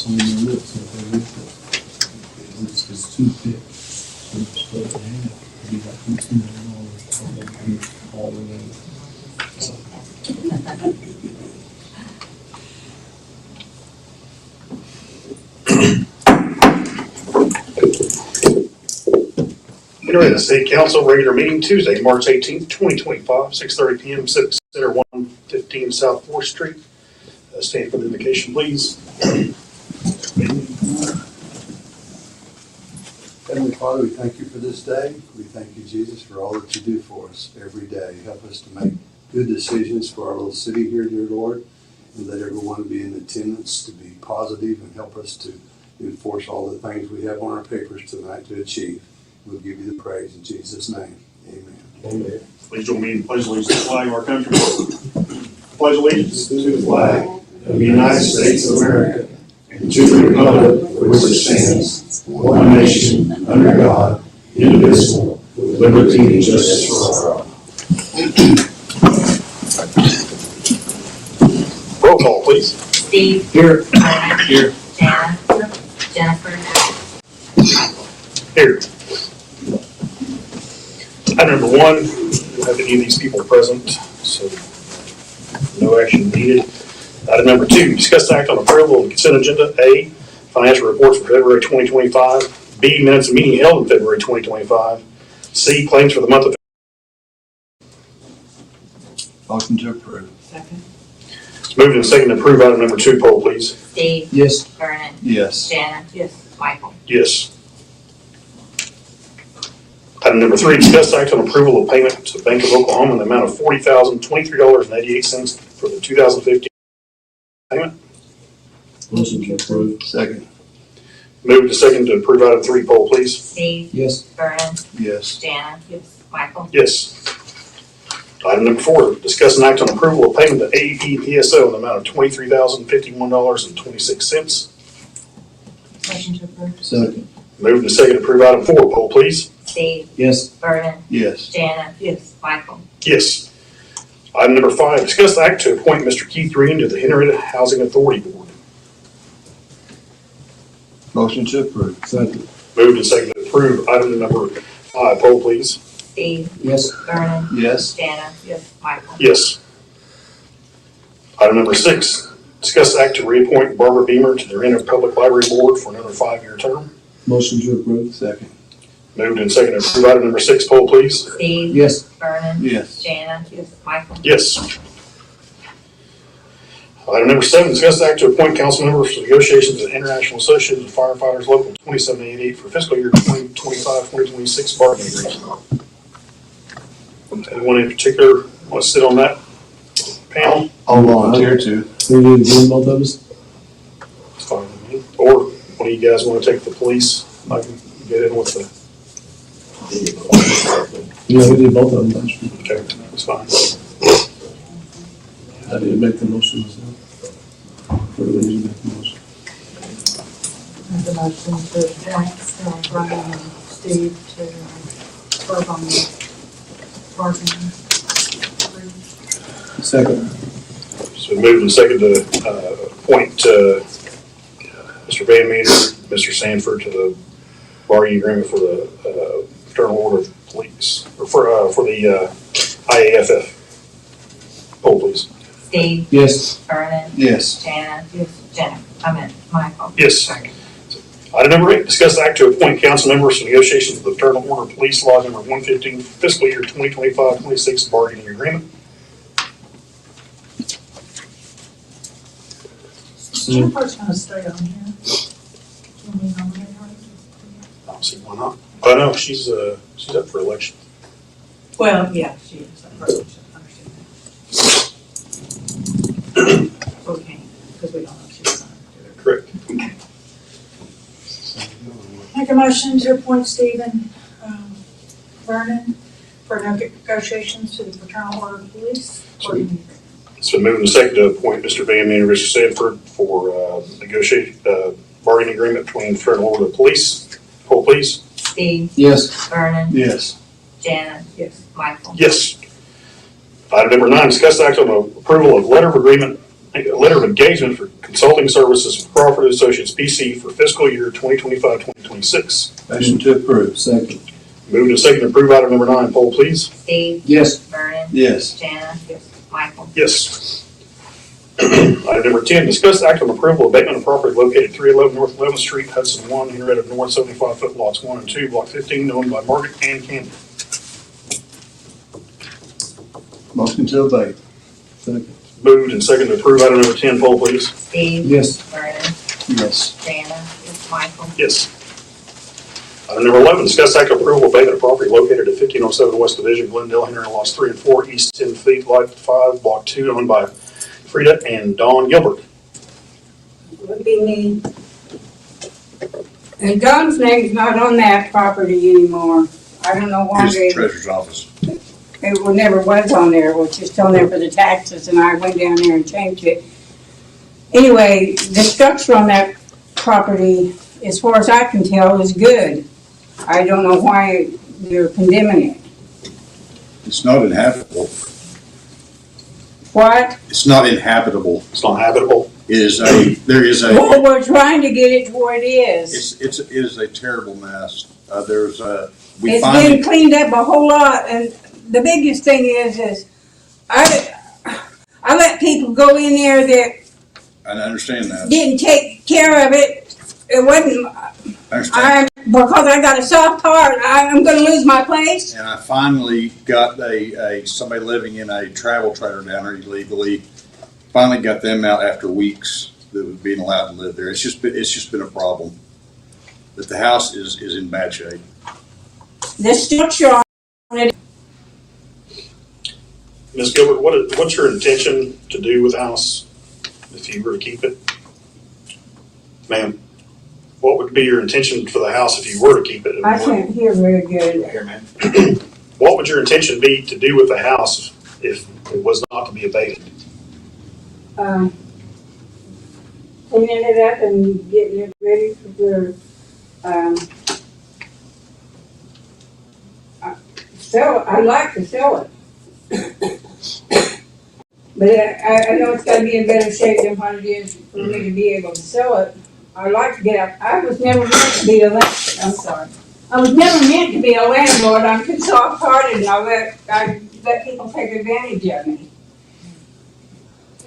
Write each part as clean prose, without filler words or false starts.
on the lips if they lift it. It's too thick. So it's supposed to have to be like $15 all the way. So, Henryetta City Council regular meeting Tuesday, March 18th, 2025, 6:30 p.m. Civic Center, 115 South 4th Street. Stand for the invocation, please. Heavenly Father, we thank you for this day. We thank you, Jesus, for all that you do for us every day. Help us to make good decisions for our little city here, dear Lord, and let everyone be in attendance to be positive and help us to enforce all the things we have on our papers tonight to achieve. We'll give you the praise in Jesus' name. Amen. Amen. Please join me in pledge allegiance to the flag of our country. Pledge allegiance to the flag of the United States of America and to the republic for which it stands, one nation, under God, indivisible, with liberty and justice for all. Roll call, please. Steve. Here. Brian. Here. Jana. Jennifer. Here. Item number 1, we don't have any of these people present, so no action needed. Item number 2, discuss the act on approval of the consent agenda. A, financial reports for February 2025. B, minutes of meeting held in February 2025. C, claims for the month of. Motion to approve. Second. It's moved and seconded to approve item number 2. Poll, please. Steve. yes. Vernon. Yes. Jana. Yes. Michael. Yes. Item number 3, discuss act on approval of payment to the Bank of Oklahoma in the amount of $40,023.88 for the 2015 payment. Motion to approve. Second. Moved and seconded to approve item 3. Poll, please. Steve. Yes. Vernon. Yes. Jana. Yes. Michael. Yes. Item number 4, discuss an act on approval of payment to AEP PSO in the amount of $23,051.26. Motion to approve. Second. Moved and seconded to approve item 4. Poll, please. Steve. Yes. Vernon. Yes. Jana. Yes. Michael. Yes. Item number 5, discuss the act to appoint Mr. Keith Green to the Henryetta Housing Authority Board. Motion to approve. Second. Moved and seconded to approve item number 5. Poll, please. Steve. Yes. Vernon. Yes. Jana. Yes. Michael. Yes. Item number 6, discuss the act to reappoint Barbara Beamer to the Henryetta Public Library Board for another 5-year term. Motion to approve. Second. Moved and seconded to approve item number 6. Poll, please. Steve. Yes. Vernon. Yes. Jana. Yes. Michael. Yes. Item number 7, discuss the act to appoint council members for negotiations with the International Association of Firefighters Local 2788 for fiscal year 2025-2026 bargaining agreement. Anyone in particular want to sit on that panel? I'll volunteer to. We need to do both of us? It's fine with me. Or one of you guys want to take the police? I can get in with the. Yeah, we did both of them last week. Okay, that's fine. I didn't make the motion myself. Or do we need to make the motion? Make a motion to appoint Brian and Steve to work on the bargaining agreement. Second. So moved and seconded to appoint Mr. Van Meter, Mr. Sanford to the bargaining agreement for the Fraternal Order of Police, or for the IAFF. Poll, please. Steve. Yes. Vernon. Yes. Jana. Yes. Michael. Yes. Sorry. Item number 8, discuss the act to appoint council members for negotiations of the Fraternal Order of Police Law number 115 fiscal year 2025-26 bargaining agreement. Jennifer's gonna stay on here. Can we nominate her? I don't see why not. Oh, no, she's up for election. Well, yeah, she is. I understand that. So we can't, because we don't know if she's gonna do it. Correct. Make a motion to appoint Stephen Vernon for negotiations to the Fraternal Order of Police. It's been moved and seconded to appoint Mr. Van Meter and Mr. Sanford for bargaining agreement between the Fraternal Order of Police. Poll, please. Steve. Yes. Vernon. Yes. Jana. Yes. Michael. Yes. Item number 9, discuss act on the approval of letter of agreement A letter of engagement for consulting services for Crawford Associates PC for fiscal year 2025-2026. Motion to approve. Second. Moved and seconded to approve item number 9. Poll, please. Steve, Yes. Vernon, Yes. Jana, Michael. Yes. Item number 10, discuss act on approval of abatement of property located 311 North 11th Street, Hudson 1, Henryetta North, 75-foot lots 1 and 2, block 15, owned by Margaret Ann Campbell. Motion to abate. Second. Moved and seconded to approve item number 10. Poll, please. Steve, Yes. Vernon, Yes. Jana, Michael. Yes. Item number 11, discuss act on approval of abatement of property located at 1507 West Division, Glendale, Henryetta, lots 3 and 4, east 10 feet, lot 5, block 2, owned by Frida and Dawn Gilbert. Would be me. And Don's name's not on that property anymore. I don't know why Here's the they, treasurer's office. it never was on there, it was just on there for the taxes, and I went down there and changed it. Anyway, the structure on that property, as far as I can tell, is good. I don't know why they're condemning it. It's not inhabitable. What? It's not inhabitable. It's not habitable. There is a, Well, we're trying to get it to where it is. it is a terrible mess. We It's finally, been cleaned up a whole lot, and the biggest thing is I let people go in there that I understand that. didn't take care of it. It wasn't, I understand. because I got a soft heart, I'm gonna lose my place. And I finally got somebody living in a travel trailer down there illegally. Finally got them out after weeks of being allowed to live there. It's just been a problem. But the house is in bad shape. The structure on it, Ms. Gilbert, what's your intention to do with the house if you were to keep it? Ma'am, what would be your intention for the house if you were to keep it? I can't hear very good. Here, man. What would your intention be to do with the house if it was not to be abated? Cleaning it up and getting it ready for sell it. I'd like to sell it. But I know it's gotta be in better shape than what it is for me to be able to sell it. I'd like to get out. I was never meant to be I was never meant to be a landlord. I'm too soft-hearted and I let people take advantage of me.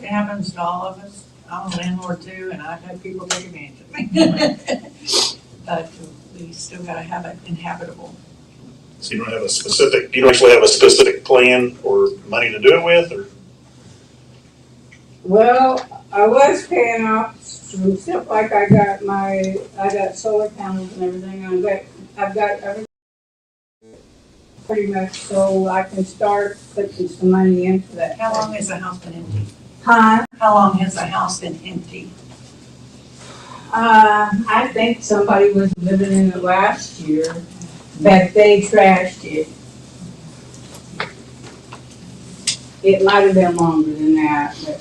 It happens to all of us. I'm a landlord too, and I've had people take advantage of me. But we still gotta have it inhabitable. So you don't actually have a specific plan or money to do it with, or? Well, I was paying off some stuff like I got solar panels and everything on, but I've got everything pretty much so I can start putting some money into that. How long has the house been empty? Huh? How long has the house been empty? I think somebody was living in it last year, but they trashed it. It might have been longer than that, but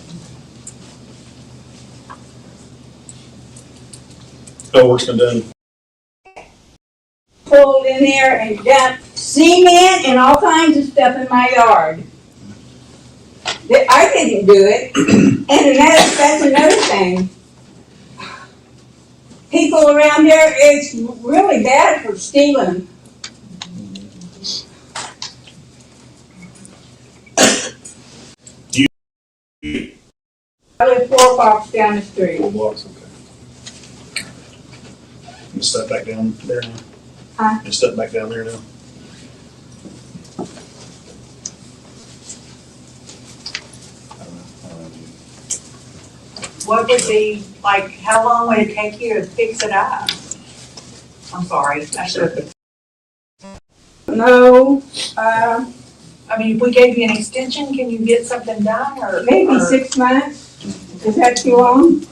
No work's been done. pulled in there and dumped cement and all kinds of stuff in my yard. I didn't do it. And that's another thing. People around there, it's really bad for stealing. I live 4 blocks down the street. 4 blocks, okay. You step back down there now? Huh? You step back down there now? What would be, like, how long would it take you to fix it up? I'm sorry, I should. No, I mean, if we gave you an extension, can you get something done, or? maybe or- 6 months. Is that too long?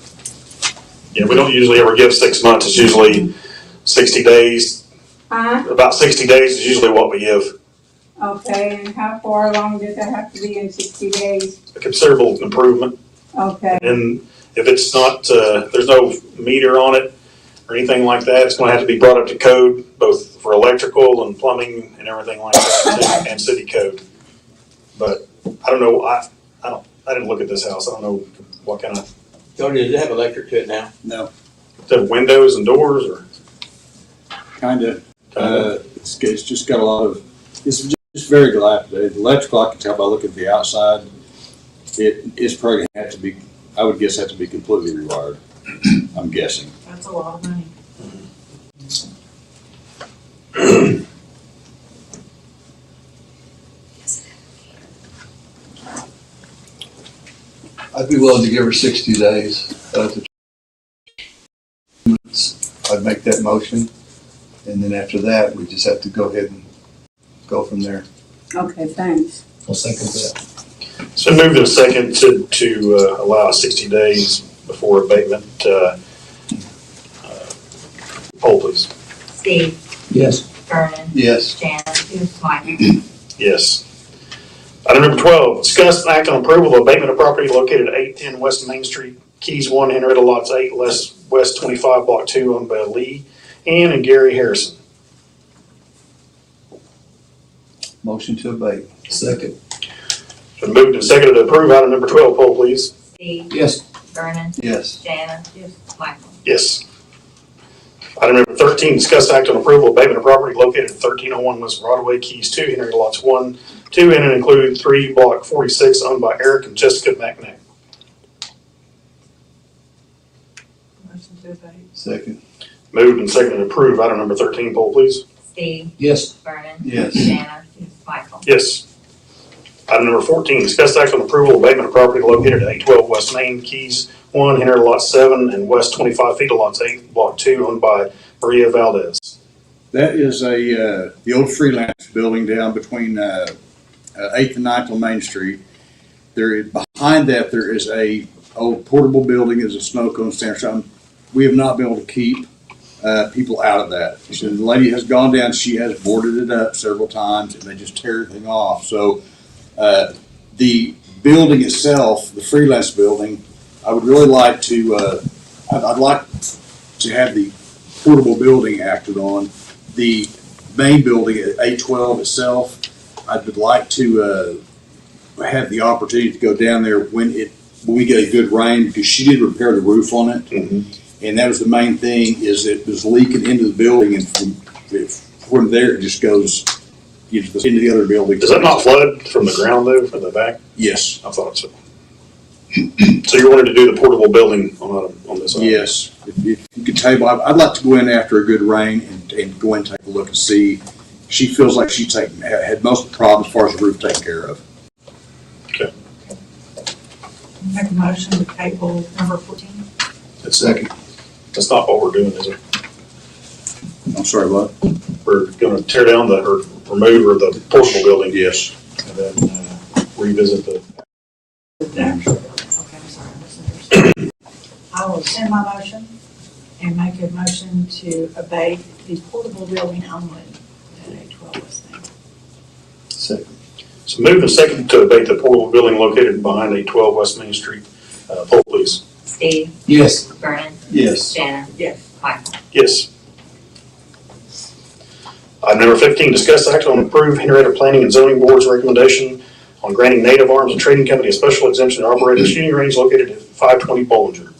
Yeah, we don't usually ever give 6 months. It's usually 60 days. Huh? About 60 days is usually what we give. Okay, and how far along does that have to be in 60 days? A considerable improvement. Okay, And if it's not, there's no meter on it or anything like that, it's gonna have to be brought up to code, both for electrical and plumbing and everything like that, and city code. But I don't know, I didn't look at this house, I don't know what kind of, Tony, does it have electric to it now? No, the windows and doors or? kinda. It's just got a lot of, it's just very dilapidated. The electrical, I can tell by looking at the outside, it is probably gonna have to be, I would guess, have to be completely rewired. I'm guessing. That's a lot of money. I'd be willing to give her 60 days. I'd make that motion, and then after that, we just have to go ahead and go from there. Okay, thanks. I'll second that. So moved in a second to allow 60 days before abatement. Poll, please. Steve, Yes. Vernon, Yes. Janice, yes, Michael. Yes. Item number 12, discuss and act on approval of abatement of property located at 810 West Main Street, Keys 1, Henryetta, lots 8, West 25, Block 2, owned by Lee Ann and Gary Harrison. Motion to abate. Second. Been moved and seconded to approve item number 12. Poll, please. Steve, Yes. Vernon, Yes. Janice, yes, Michael. Yes. Item number 13, discuss act on approval of abatement of property located at 1301 West Broadway, Keys 2, Henryetta, lots 1, 2, and include 3, Block 46, owned by Eric and Jessica McNabb. Motion to abate. Second. Moved and seconded to approve item number 13. Poll, please. Steve, Yes. Vernon, Yes. Janice, yes, Michael. Yes. Item number 14, discuss act on approval of abatement of property located at 812 West Main, Keys 1, Henryetta, lot 7, and West 25 feet of lots 8, Block 2, owned by Maria Valdez. That is the old freelance building down between 8th and 9th on Main Street. Behind that, there is a old portable building, is a snow cone stand or something. We have not been able to keep people out of that. So the lady has gone down, she has boarded it up several times, and they just tear everything off. So the building itself, the freelance building, I would really like to, I'd like to have the portable building acted on. The main building at 812 itself, I would like to have the opportunity to go down there when we get a good rain, because she did repair the roof on it. Mm-hmm. And that was the main thing, is it was leaking into the building, and from there it just goes into the other building. Does that not flood from the ground though, from the back? Yes. I thought so. So you wanted to do the portable building on this item? Yes. If you could table, I'd like to go in after a good rain and go in and take a look and see. She feels like she's had most of the problems as far as the roof taken care of. Okay. Make a motion to table number 14. Second. That's not what we're doing, is it? I'm sorry, what? We're gonna tear down or remove the portable building. Yes. And then revisit the. Okay, I'm sorry, I misunderstood. I will send my motion and make a motion to abate the portable building only at 812 West Main. Second. So moved and seconded to abate the portable building located behind 812 West Main Street. Poll, please. Steve, Yes. Vernon, Yes. Janice, Yes. Michael. Yes. Item number 15, discuss act on approve Henryetta Planning and Zoning Board's recommendation on granting Native Arms and Trading Company a special exemption to operate a shooting range located at 520 Bollinger.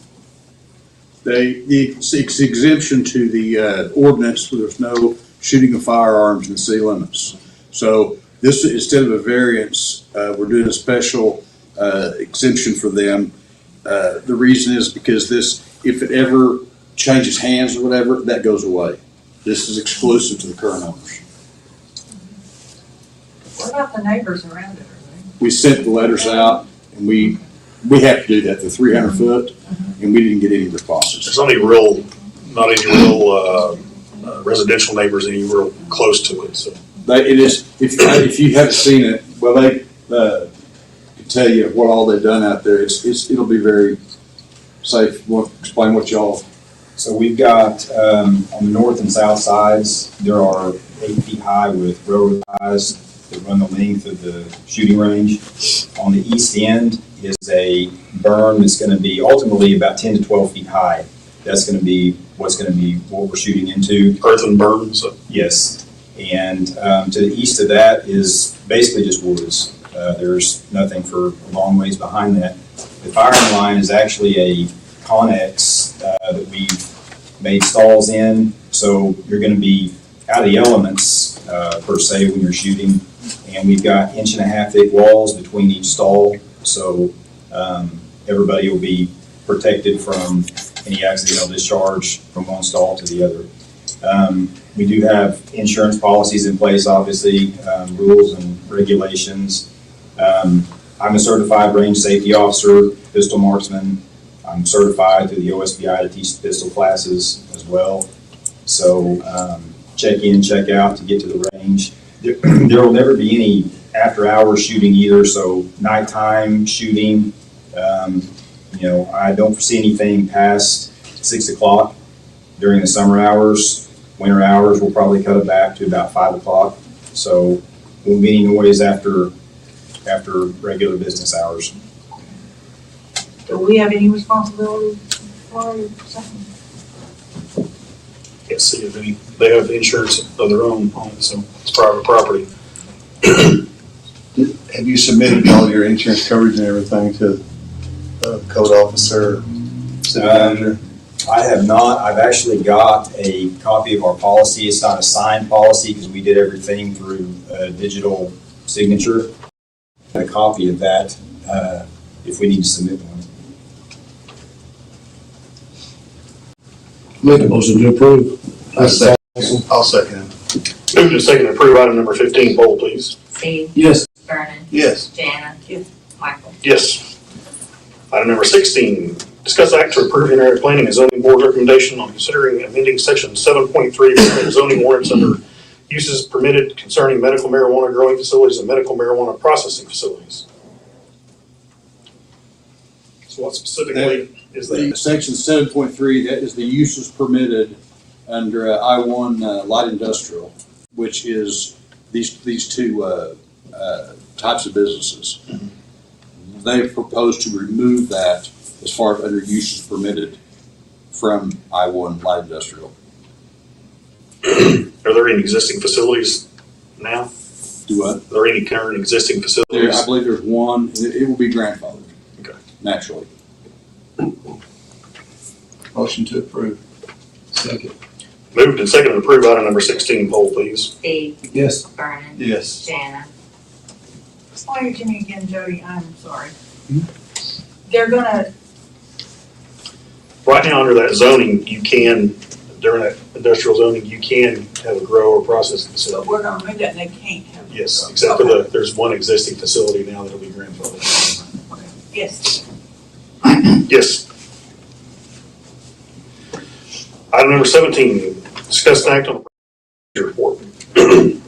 The exemption to the ordinance where there's no shooting of firearms in the city limits. So this, instead of a variance, we're doing a special exemption for them. The reason is because this, if it ever changes hands or whatever, that goes away. This is exclusive to the current owners. What about the neighbors around it? We sent the letters out, and we have to do that, the 300 foot, and we didn't get any responses. There's not any real residential neighbors any real close to it. So It is, if you haven't seen it, well, they can tell you what all they've done out there. It'll be very safe. We'll explain what y'all. So we've got, on the north and south sides, there are 8 feet high with railroad ties that run the length of the shooting range. On the east end is a berm that's going to be ultimately about 10 to 12 feet high. That's going to be what we're shooting into. earthen berm. So Yes. And to the east of that is basically just woods. There's nothing for a long ways behind that. The firing line is actually a Connex that we've made stalls in, so you're going to be out of the elements per se when you're shooting. And we've got 1.5 thick walls between each stall, so everybody will be protected from any accidental discharge from one stall to the other. We do have insurance policies in place, obviously, rules and regulations. I'm a certified range safety officer, pistol marksman. I'm certified through the OSBI to teach pistol classes as well. So check in, check out to get to the range. There will never be any after-hours shooting either, so nighttime shooting, I don't foresee anything past 6 o'clock during the summer hours. Winter hours, we'll probably cut it back to about 5 o'clock, so won't be any noise after regular business hours. Do we have any responsibility for something? Can't see if any, they have insurance of their own on it, so it's private property. Have you submitted all your insurance coverage and everything to the code officer, city manager? I have not. I've actually got a copy of our policy. It's not a signed policy because we did everything through digital signature. A copy of that if we need to submit one. Make a motion to approve. I'll second it. Moved and seconded to approve item number 15, poll please. Steve, Yes. Vernon, Yes. Jana. Yes. Michael. Yes. Item number 16, discuss act to approve Henryetta Planning and Zoning Board recommendation on considering amending section 7.3 of the zoning ordinance under uses permitted concerning medical marijuana growing facilities and medical marijuana processing facilities. So what specifically is that? Section 7.3, that is the uses permitted under I-1 light industrial, which is these two types of businesses. They propose to remove that as far as under uses permitted from I-1 light industrial. Are there any existing facilities now? Do what? Are there any current existing facilities? I believe there's one. It will be grandfathered. Okay. Naturally. Motion to approve. Second. Moved and seconded to approve item number 16, poll please. Steve, Yes. Vernon, Yes. Jana. Explain it to me again, Jody, I'm sorry. They're gonna, Right now, under that zoning, you can, during that industrial zoning, you can have a grow or processing but facility. we're gonna move that and they can't have it. Yes, except for there's one existing facility now that'll be grandfathered. Okay. Yes. Yes. Item number 17, discuss and act on the report. You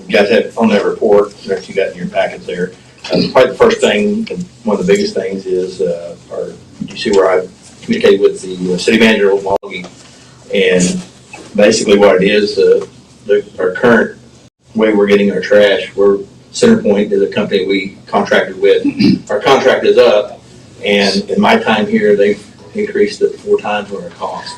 guys have on that report that you got in your packet there. Probably the first thing, and one of the biggest things is, you see where I communicated with the city manager of Milwaukee, and basically what it is, our current way we're getting our trash, CenterPoint is a company we contracted with. Our contract is up, and in my time here, they've increased it 4 times what our cost.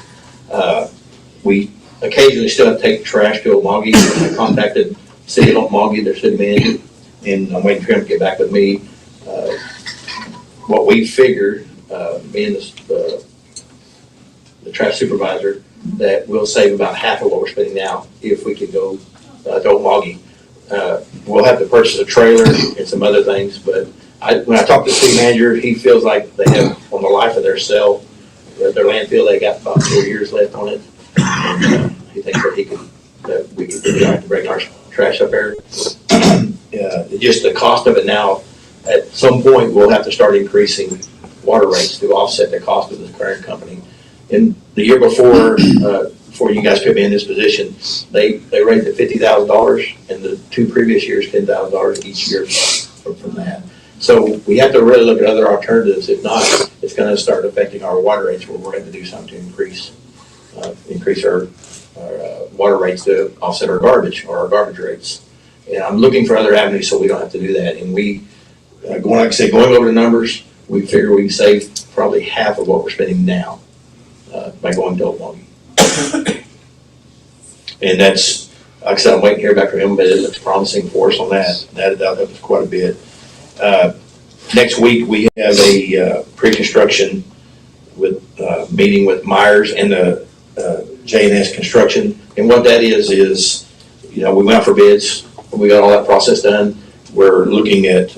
We occasionally still have to take trash to Milwaukee. I contacted City of Milwaukee, their city manager, and I'm waiting for him to get back with me. What we figured, me and the trash supervisor, that we'll save about half of what we're spending now if we could go to Milwaukee. We'll have to purchase a trailer and some other things, but when I talked to the city manager, he feels like they have, on the life of their cell, their landfill, they got about 4 years left on it. And, he thinks that we could have to bring our trash up there. Just the cost of it now, at some point, we'll have to start increasing water rates to offset the cost of the current company. In the year before you guys put me in this position, they raised it $50,000, and the 2 previous years, $10,000 each year from that. So we have to really look at other alternatives. If not, it's going to start affecting our water rates, where we're going to do something to increase our water rates to offset our garbage rates. And I'm looking for other avenues so we don't have to do that. And we, going over the numbers, we figure we can save probably half of what we're spending now by going to Milwaukee. And that's, like I said, I'm waiting to hear back from him, but it looks promising for us on that. That helps quite a bit. Next week, we have a pre-construction with, meeting with Myers and the J&S Construction. And what that is, we went out for bids, we got all that process done. We're looking at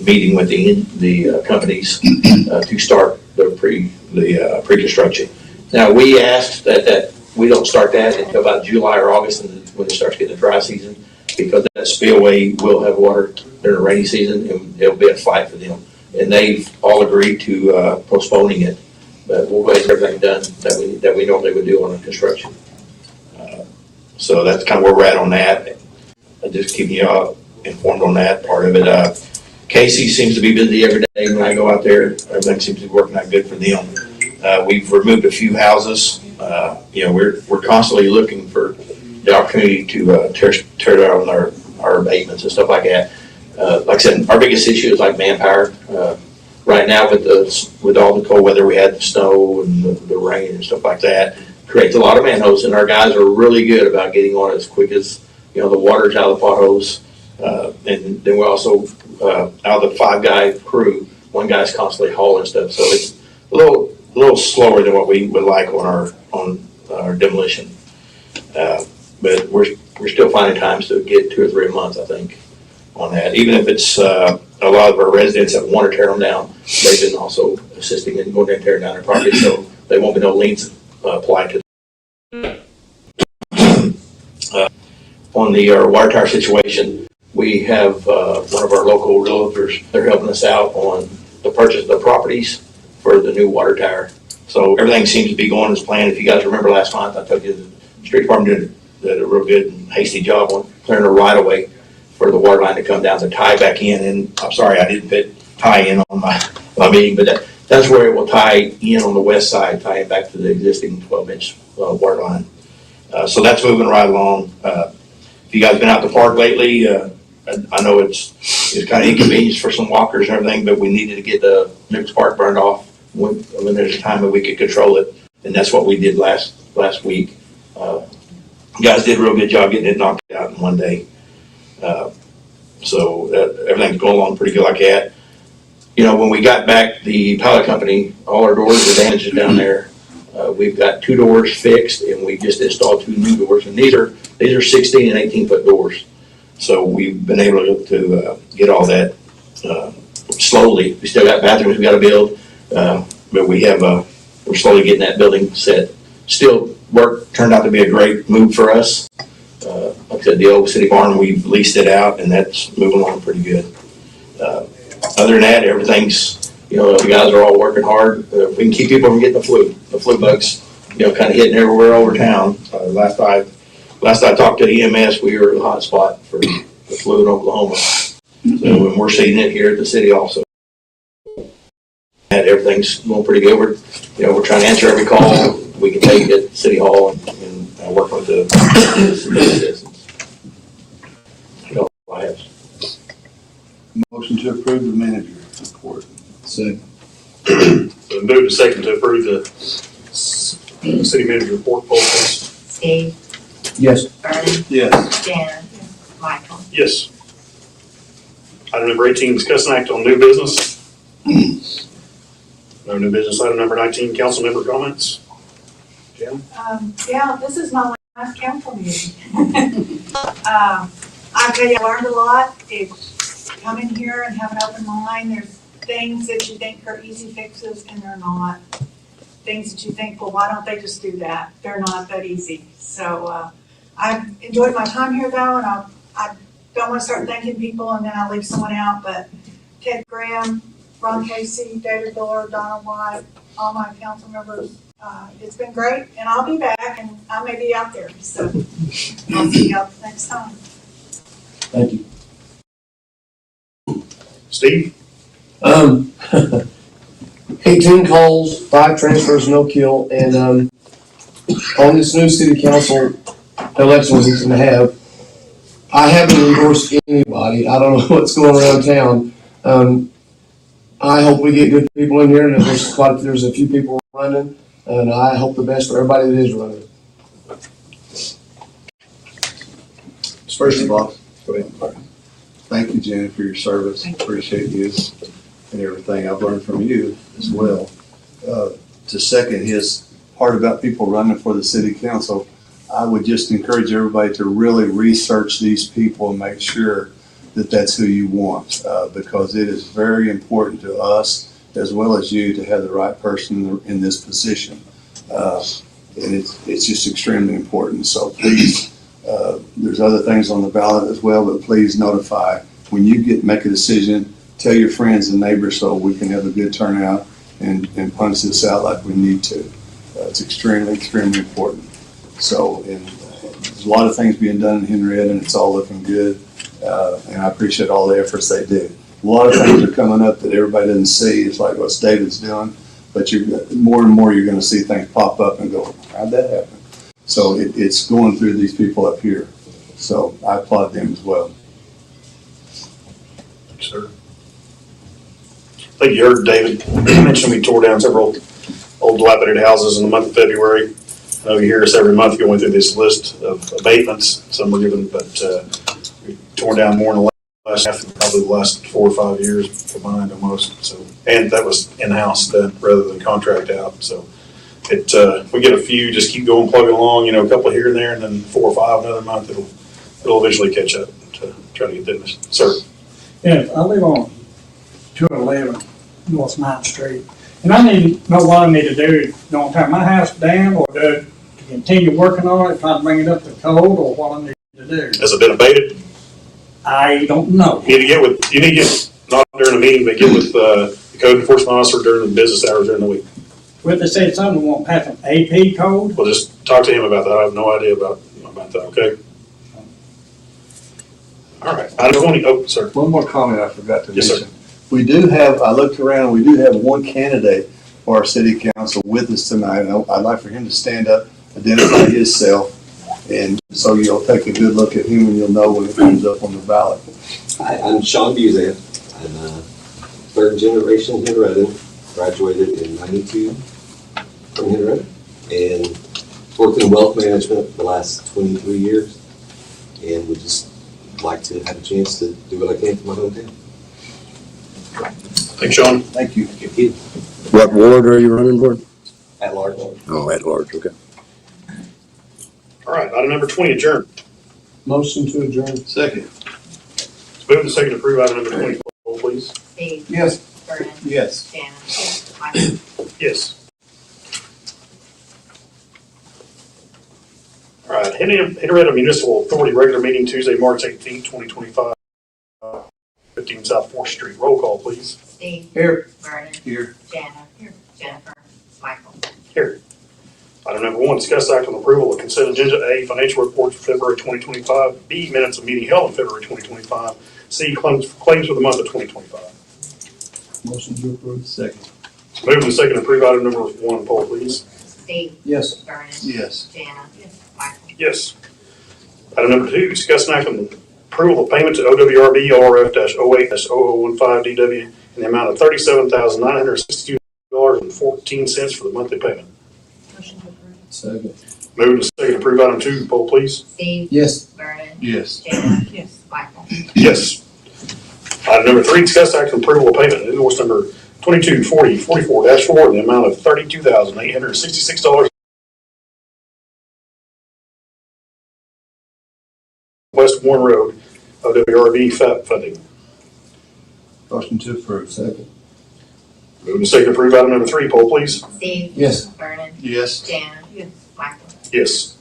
meeting with the companies to start the pre-construction. Now, we asked that we don't start that until about July or August, and when it starts getting the dry season, because that spillway will have water during the rainy season, and it'll be a fight for them. And they've all agreed to postponing it, but we'll get everything done that we normally would do on a construction. So that's kind of where we're at on that. I just keep you all informed on that part of it. Casey seems to be busy every day when I go out there. Everything seems to be working out good for them. We've removed a few houses. We're constantly looking for the opportunity to tear down our abatements and stuff like that. Like I said, our biggest issue is like manpower. Right now with all the cold weather we had, the snow and the rain and stuff like that, creates a lot of manholes, and our guys are really good about getting on it as quick as, the water's out of the potholes. And then we also, out of the 5-guy crew, one guy's constantly hauling stuff, so it's a little slower than what we would like on our demolition. But we're still finding times to get 2 or 3 a month, I think, on that. Even if it's a lot of our residents that want to tear them down, they've been also assisting in going and tearing down their property, so there won't be no liens applied to them. On the water tower situation, we have one of our local realtors. They're helping us out on the purchase of the properties for the new water tower. So everything seems to be going as planned. If you guys remember last month, I told you the street department did a real good and hasty job on clearing the right of way for the water line to come down to tie back in. And I'm sorry, I didn't put tie in on my meeting, but that's where it will tie in on the west side, tie it back to the existing 12-inch water line. So that's moving right along. If you guys been out to the park lately, I know it's kind of inconvenience for some walkers and everything, but we needed to get the Nick's Park burned off when there's a time that we could control it, and that's what we did last week. You guys did a real good job getting it knocked out in one day. So everything's going along pretty good like that. When we got back the pallet company, all our doors were damaged down there. We've got 2 doors fixed, and we just installed 2 new doors, and these are 16 and 18-foot doors. So we've been able to get all that slowly. We still got bathrooms we got to build, but we're slowly getting that building set. Still, work turned out to be a great move for us. Like I said, the old city barn, we've leased it out, and that's moving along pretty good. Other than that, everything's, the guys are all working hard. We can keep people from getting the flu bugs, kind of hitting everywhere over town. Last I talked to EMS, we were the hot spot for the flu in Oklahoma. So when we're seeing it here at the city also. And everything's going pretty good. We're trying to answer every call we can take at City Hall and work with the citizens. That's all I have. Motion to approve the manager report. Second. So move to second to approve the city manager report, poll please. Steve, Yes. Vernon, Yes. Janice, Michael. Yes. Item number 18, discuss and act on new business. No new business. Item number 19, council member comments. Jim? Yeah, this is my last council meeting. I tell you, I learned a lot. Come in here and have an open mind. There's things that you think are easy fixes and they're not. Things that you think, well, why don't they just do that? They're not that easy. So I've enjoyed my time here though, and I don't want to start thanking people and then I'll leave someone out, but Ted Graham, Ron Casey, David Buller, Donna White, all my council members. It's been great, and I'll be back, and I may be out there, so I'll see you all next time. Thank you. Steve? 18 calls, 5 transfers, no kill, and on this new city council election we're going to have, I haven't endorsed anybody. I don't know what's going around town. I hope we get good people in here, and there's a few people running, and I hope the best for everybody that is running. First of all, go ahead. Thank you, Jenny, for your service. Appreciate you and everything I've learned from you as well. To second his part about people running for the city council, I would just encourage everybody to really research these people and make sure that that's who you want, because it is very important to us as well as you to have the right person in this position. And it's just extremely important. So please, there's other things on the ballot as well, but please notify when you make a decision. Tell your friends and neighbors so we can have a good turnout and punch this out like we need to. It's extremely, extremely important. So, and there's a lot of things being done in Henryetta, and it's all looking good. And I appreciate all the efforts they do. A lot of things are coming up that everybody doesn't see. It's like what David's doing, but more and more you're going to see things pop up and go, how'd that happen? So it's going through these people up here. So I applaud them as well. Sir. I think you heard David mention we tore down several old dilapidated houses in the month of February. I know you hear us every month going through this list of abatements. Some were given, but we tore down more in the last half, probably the last 4 or 5 years combined almost. So, and that was in-house done rather than contract out. So we get a few, just keep going, plugging along, a couple here and there, and then 4 or 5 another month, it'll eventually catch up to try to get them. Sir. Yes, I live on 211 North 9th Street, and I need to know what I need to do. Do I tear my house down, or to continue working on it, try to bring it up to code, or what I need to do? Has it been abated? I don't know. You need to get, not during the meeting, but get with the code enforcement officer during the business hours during the week. Well, they said something won't pass an AP code. Well, just talk to him about that. I have no idea about that, okay? All right, item 20, oh, sir. One more comment I forgot to Yes, mention. sir. We do have, I looked around, we do have one candidate for our city council with us tonight. I'd like for him to stand up, identify himself, and so you'll take a good look at him and you'll know when it comes up on the ballot. Hi, I'm Sean Buzan. I'm a third generation Henryettan, graduated in '92 from Henryetta, and worked in wealth management the last 23 years, and would just like to have a chance to do what I can for my hometown. Thanks, Sean. Thank you. Thank you. What ward are you running for? At large. Oh, at large, okay. All right, item number 20, adjourn. Motion to adjourn. Second. Let's move to second to approve item number 20, roll please. Steve, Yes. Vernon, Yes. Jana, Michael. Yes. All right, Henryetta Municipal Authority regular meeting Tuesday, March 18th, 2025, 15 South 4th Street. Roll call, please. Steve, Here. Vernon, Here. Jana, Jennifer, Michael. Here. Item number 1, discuss act on approval of consent agenda. A, financial reports for February 2025. B, minutes of meeting held in February 2025. C, claims for the month of 2025. Motion to approve. Second. Move to second to approve item number 1, poll please. Steve, Yes. Vernon, Yes. Jana, Michael. Yes. Item number 2, discuss an act on approval of payment to OWRB RF-08-0015 DW in the amount of $37,962.14 for the monthly payment. Motion to approve. Second. Move to second to approve item 2, poll please. Steve, Yes. Vernon, Yes. Jana, Yes. Michael. Yes. Item number 3, discuss act on approval of payment, invoice number 224044-4 in the amount of $32,866. West Warren Road, OWRB FAP funding. Motion to approve. Second. Move to second to approve item number 3, poll please. Steve, Yes. Vernon, Yes. Jana, Michael. Yes.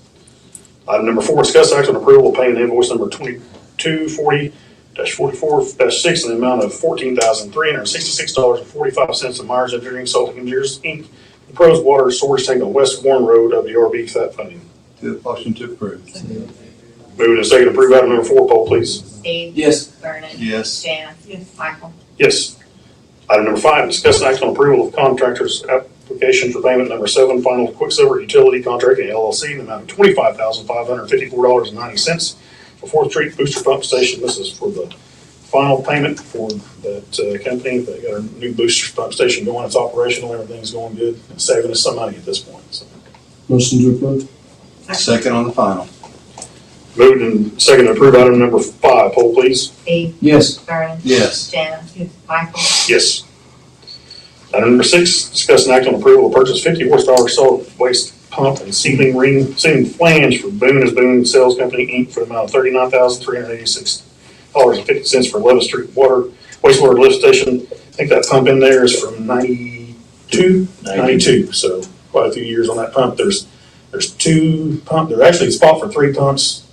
Item number 4, discuss act on approval of payment invoice number 2240-44-6 in the amount of $14,366.45 to Myers Engineering Consulting Engineers, Inc., proposed water storage tank on West Warren Road, WRB FAP funding. Motion to approve. Move to second to approve item number 4, poll please. Steve, Yes. Vernon, Yes. Jana, Michael. Yes. Item number 5, discuss act on approval of contractor's application for payment number 7, final Quicksilver Utility Contracting LLC in the amount of $25,554.90 for 4th Street Booster Pump Station. This is for the final payment for that company. They got our new booster pump station going. It's operational. Everything's going good. It's saving us some money at this point. So. Motion to approve. Second on the final. Moved and second to approve item number 5, poll please. Steve, Yes. Vernon, Yes. Jana, Michael, Yes. Item number 6, discuss an act on approval to purchase 50 horsepower solid waste pump and sealing flange for Boone Sales Company, Inc. for the amount of $39,386.50 for 11th Street wastewater lift station. I think that pump in there is from 92, so quite a few years on that pump. There's 2 pumps, there's actually a spot for 3 pumps.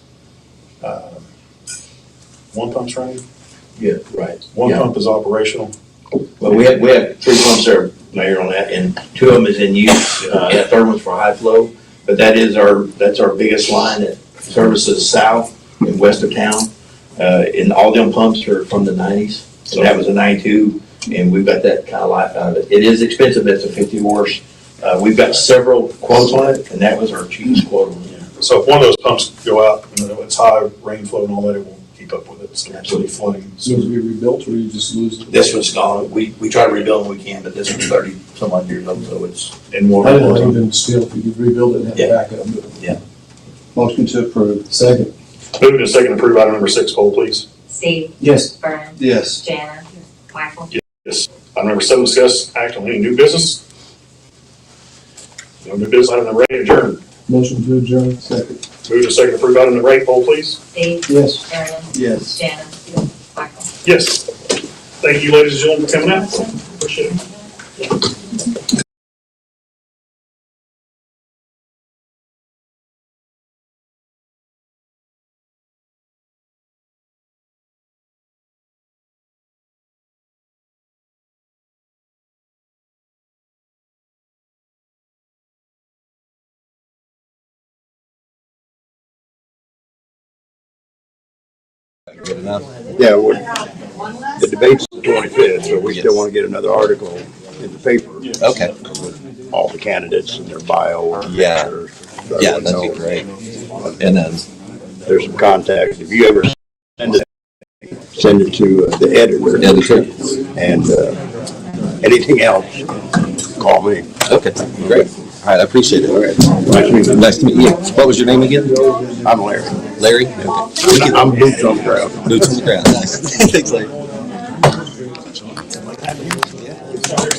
1 pump's running, Yeah, right. 1 Yeah. pump is operational. Well, we have 3 pumps there, Mayor, on that, and 2 of them is in use. That third one's for high flow, but that's our biggest line that services south and west of town. And all them pumps are from the 90s, and that was a 92, and we've got that kind of life out of it. It is expensive, that's a 50 horse. We've got several quotes on it, and that was our cheapest quote on it. So if one of those pumps go out, it's high rain flow and all that, it won't keep up with it. It's absolutely flooding. So it'll be rebuilt or you just lose it? This one's gone, we try to rebuild when we can, but this one's 30 some odd years old, so it's, in water. I didn't know even still, if you could rebuild it and have Yeah. backup. Motion to approve. Second. Moving to second, approve item number 6, poll please. Steve, Yes. Vernon, Yes. Jana, Michael, Yes. Item number 7, discuss act on any new business. No new business, item number 8, adjourn. Motion to adjourn. Second. Move to second, approve item number 8, poll please. Steve, Yes. Vernon, Yes. Jana, Michael. Yes. Thank you, ladies and gentlemen, for coming out. Appreciate it. Good enough? Yeah, the debate's the 25th, so we still want to get another article in the paper. Okay. With all the candidates and their bio. Yeah. So Yeah, everyone that'd be knows. great. And then, There's some contacts. If you ever send it to the editor. And anything else, call me. okay, great. All right, I appreciate it. All right. Nice to meet you. Nice to meet you. What was your name again? I'm Larry. Larry? Okay. I'm boots on the ground. Boots on the ground. Nice. Thanks, Larry.